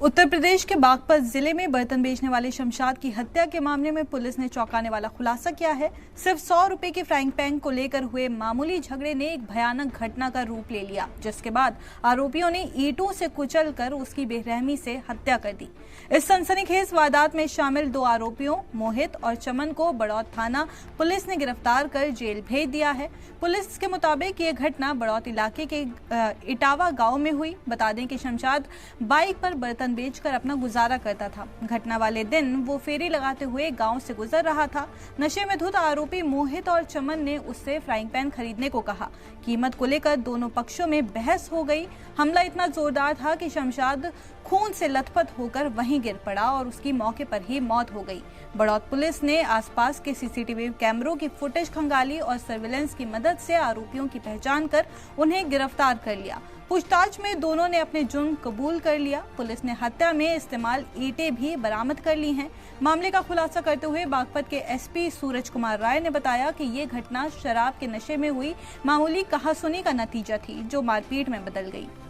उत्तर प्रदेश के बागपत जिले में बर्तन बेचने वाले शमशाद की हत्या के मामले में पुलिस ने चौंकाने वाला खुलासा किया है। सिर्फ 100 रुपए की फ्राइंग पैन को लेकर हुए मामूली झगड़े ने एक भयानक घटना का रूप ले लिया, जिसके बाद आरोपियों ने ईंटों से कुचलकर उसकी बेरहमी से हत्या कर दी। इस सनसनीखेज वारदात में शामिल 2 आरोपियों मोहित और चमन को बड़ौत थाना पुलिस ने गिरफ्तार कर जेल भेज दिया है। पुलिस के मुताबिक ये घटना बड़ौत इलाके के इटावा गांव में हुई। बता दें कि शमशाद बाइक पर बर्तन बेचकर अपना गुजारा करता था। घटना वाले दिन वो फेरी लगाते हुए गांव से गुजर रहा था। नशे में धुत आरोपी मोहित और चमन ने उससे फ्राइंग पैन खरीदने को कहा। कीमत को लेकर दोनों पक्षों में बहस हो गई। हमला इतना जोरदार था कि शमशाद खून से लथपथ होकर वहीं गिर पड़ा और उसकी मौके पर ही मौत हो गई। बड़ौत पुलिस ने आसपास के सीसीटीवी कैमरों की फुटेज खंगाली और सर्विलांस की मदद से आरोपियों की पहचान कर उन्हें गिरफ्तार कर लिया। पूछताछ में दोनों ने अपने जुर्म कबूल कर लिया। पुलिस ने हत्या में इस्तेमाल ईंटें भी बरामद कर ली हैं। मामले का खुलासा करते हुए बागपत के एसपी सूरज कुमार राय ने बताया कि ये घटना शराब के नशे में हुई मामूली कहासुनी का नतीजा थी, जो मारपीट में बदल गई।